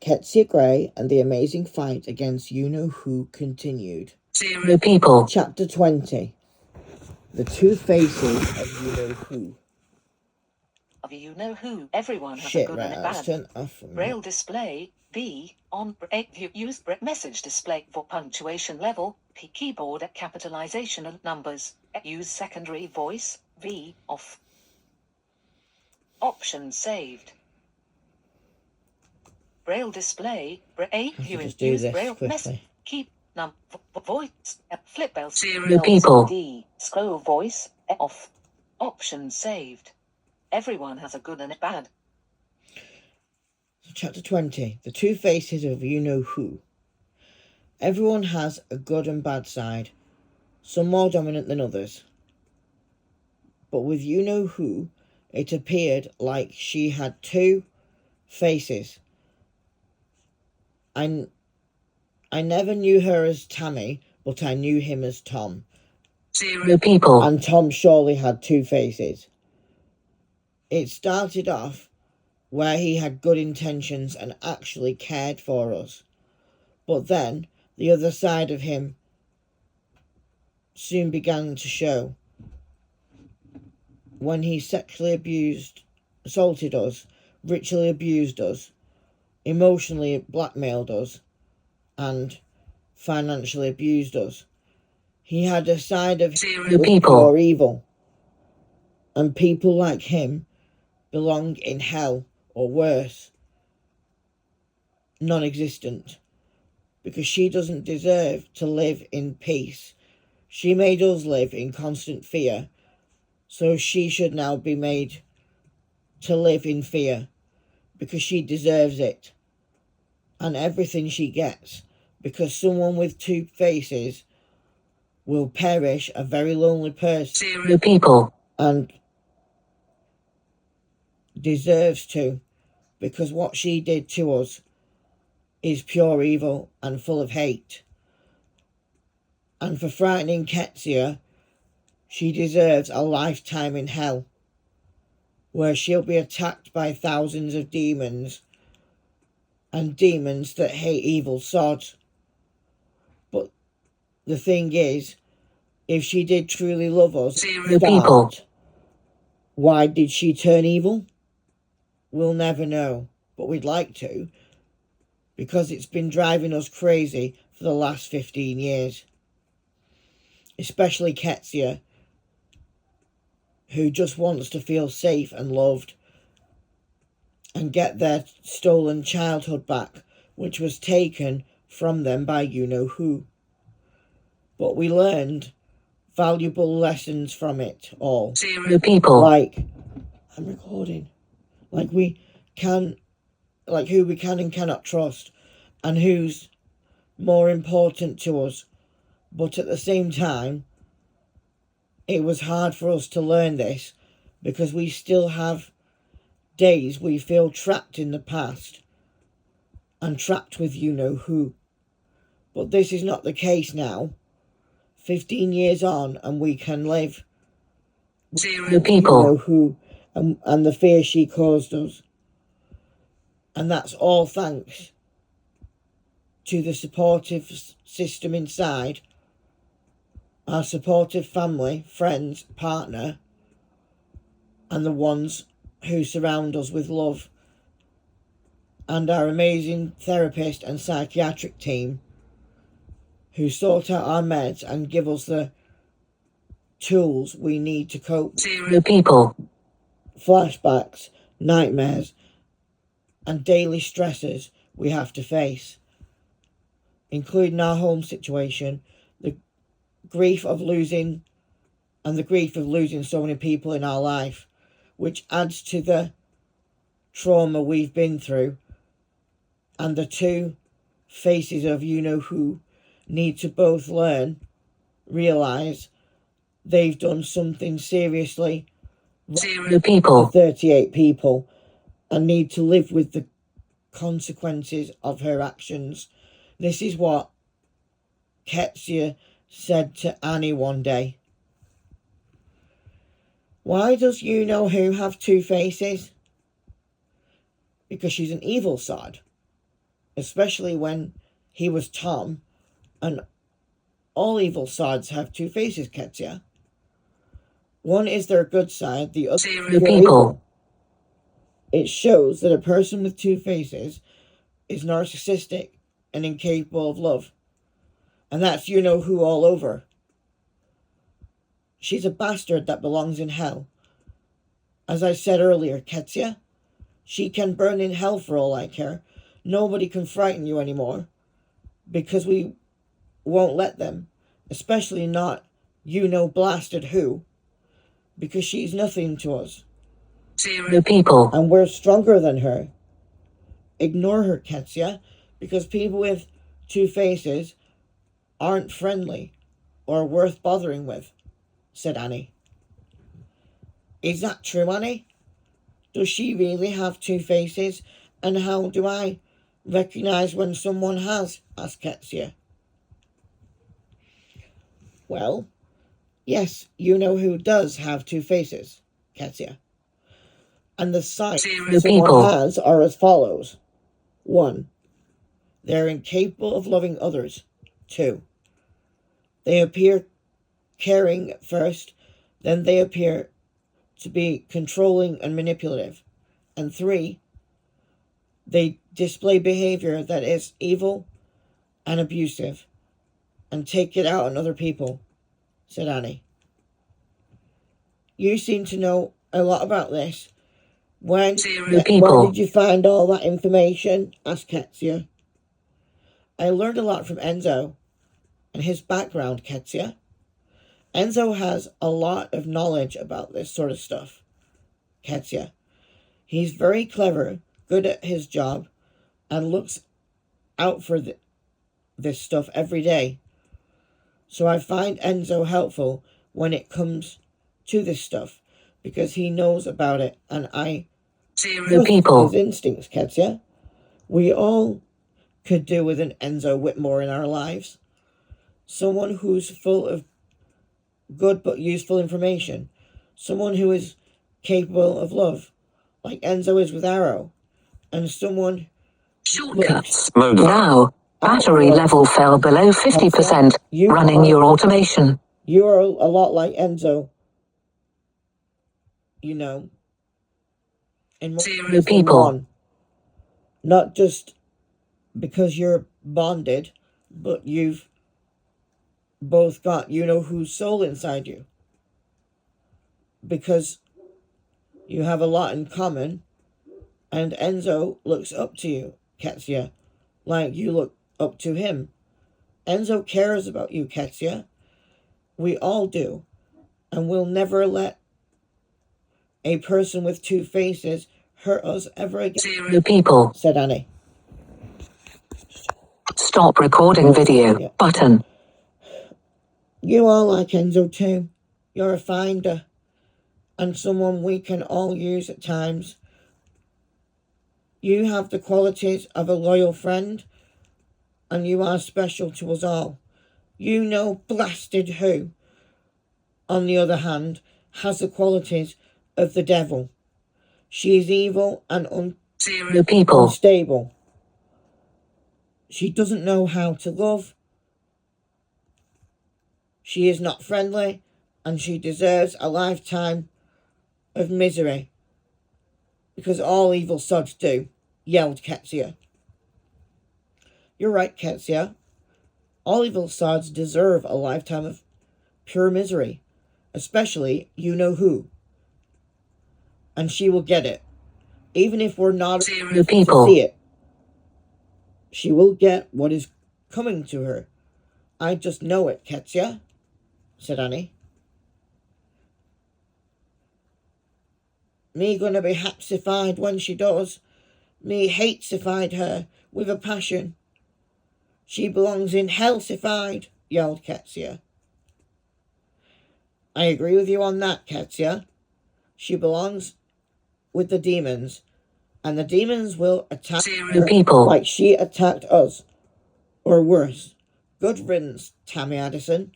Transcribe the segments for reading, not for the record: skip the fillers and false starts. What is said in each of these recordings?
Qetsiyah Grey and the amazing fight against you-know-who continued. Zero people. Chapter 20. The two faces of you-know-who. Of you-know-who, everyone has a Shit, good right, and a let's bad. turn off from Braille display, B, on use message display for punctuation level, P keyboard at capitalization and numbers, use secondary voice, V, off. Options saved. Braille display, use Braille quickly. message, keep voice, flip bell, Zero people. D, scroll voice, off. Options saved. Everyone has a good and a bad. Chapter 20. The two faces of you-know-who. Everyone has a good and bad side, some more dominant than others. But with you-know-who, it appeared like she had two faces. I never knew her as Tammy, but I knew him as Tom. Zero people. And Tom surely had two faces. It started off where he had good intentions and actually cared for us. But then the other side of him soon began to show. When he sexually assaulted us, ritually abused us, emotionally blackmailed us, and financially abused us. He had a side of Zero people. Pure evil. And people like him belong in hell or worse, non-existent, because she doesn't deserve to live in peace. She made us live in constant fear, so she should now be made to live in fear, because she deserves it and everything she gets, because someone with two faces will perish a very lonely person. Zero people. And deserves to, because what she did to us is pure evil and full of hate. And for frightening Qetsiyah, she deserves a lifetime in hell, where she'll be attacked by thousands of demons, and demons that hate evil sods. But the thing is, if she did truly love us, Zero people. why did she turn evil? We'll never know, but we'd like to, because it's been driving us crazy for the last 15 years. Especially Qetsiyah, who just wants to feel safe and loved and get their stolen childhood back, which was taken from them by you-know-who. But we learned valuable lessons from it all. Zero people. Like, I'm recording. Like who we can and cannot trust, and who's more important to us. But at the same time, it was hard for us to learn this, because we still have days we feel trapped in the past and trapped with you-know-who. But this is not the case now. 15 years on, and we can live Zero people. You-know-who and the fear she caused us. And that's all thanks to the supportive system inside, our supportive family, friends, partner, and the ones who surround us with love, and our amazing therapist and psychiatric team who sort out our meds and give us the tools we need to cope. Zero people. Flashbacks, nightmares, and daily stressors we have to face, including our home situation, the grief of losing so many people in our life, which adds to the trauma we've been through. And the two faces of you-know-who need to both realise they've done something seriously Zero people. 38 people, and need to live with the consequences of her actions. This is what Qetsiyah said to Annie one day. Why does you-know-who have two faces? Because she's an evil sod. especially when he was Tom, and all evil sides have two faces, Qetsiyah. One is their good side, the other is their evil. It shows that a person with two faces is narcissistic and incapable of love. And that's you-know-who all over. She's a bastard that belongs in hell. As I said earlier, Qetsiyah, she can burn in hell for all I care. Nobody can frighten you anymore, because we won't let them, especially not blasted who, because she's nothing to us. Zero people. And we're stronger than her. Ignore her, Qetsiyah, because people with two faces aren't friendly or worth bothering with, said Annie. Is that true, Annie? Does she really have two faces? And how do I recognize when someone has? Asked Qetsiyah. Well, yes, you-know-who does have two faces, Qetsiyah. And the signs someone has are as follows. 1. They're incapable of loving others. 2. They appear caring first, then they appear to be controlling and manipulative. And 3. They display behavior that is evil and abusive and take it out on other people, said Annie. You seem to know a lot about this. Where did you find all that information? Asked Qetsiyah. I learned a lot from Enzo and his background, Qetsiyah. Enzo has a lot of knowledge about this sort of stuff, Qetsiyah. He's very clever, good at his job, and looks out for this stuff every day. So I find Enzo helpful when it comes to this stuff, because he knows about it, and I trust his instincts, Qetsiyah. We all could do with an Enzo Whitmore in our lives. Someone who's full of good but useful information. Someone who is capable of love, like Enzo is with Arrow. And someone... Shortcuts. Mode now. Battery level fell below 50%. Running your automation. You are a lot like Enzo. In Zero people. One. Not just because you're bonded, but you've both got you-know-whose soul inside you. Because you have a lot in common, and Enzo looks up to you, Qetsiyah, like you look up to him. Enzo cares about you, Qetsiyah. We all do, and we'll never let a person with two faces hurt us ever again. Zero people, said Annie. Stop recording video button. You are like Enzo too. You're a finder, and someone we can all use at times. You have the qualities of a loyal friend, and you are special to us all. Blasted who, on the other hand, has the qualities of the devil. She is evil and unstable. She doesn't know how to love. She is not friendly, and she deserves a lifetime of misery. Because all evil sods do, yelled Qetsiyah. You're right, Qetsiyah. All evil sods deserve a lifetime of pure misery, especially you-know-who. And she will get it, even if we're not able to see it. She will get what is coming to her. I just know it, Qetsiyah, said Annie. Me gonna be hapsified when she does. Me hatesified her with a passion. She belongs in hellsified, yelled Qetsiyah. I agree with you on that, Qetsiyah. She belongs with the demons, and the demons will attack her like she attacked us, or worse. Good riddance, Tammy Addison,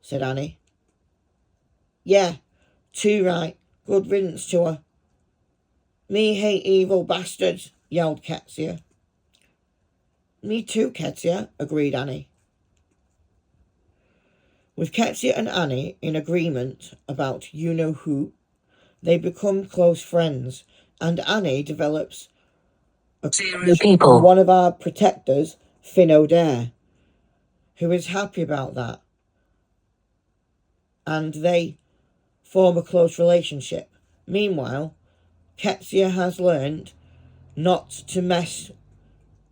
said Annie. Yeah, too right. Good riddance to her. Me hate evil bastards, yelled Qetsiyah. Me too, Qetsiyah, agreed Annie. With Qetsiyah and Annie in agreement about you-know-who, they become close friends, and Annie develops a crush on one of our protectors, Finn O'Dare, who is happy about that. And they form a close relationship. Meanwhile, Qetsiyah has learned not to mess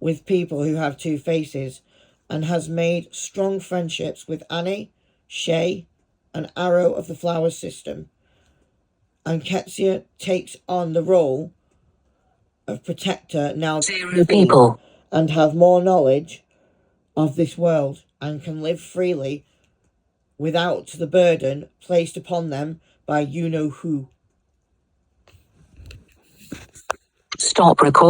with people who have two faces and has made strong friendships with Annie, Shay, and Arrow of the Flowers system. And Qetsiyah takes on the role of protector now people and have more knowledge of this world and can live freely without the burden placed upon them by you-know-who. Stop recording.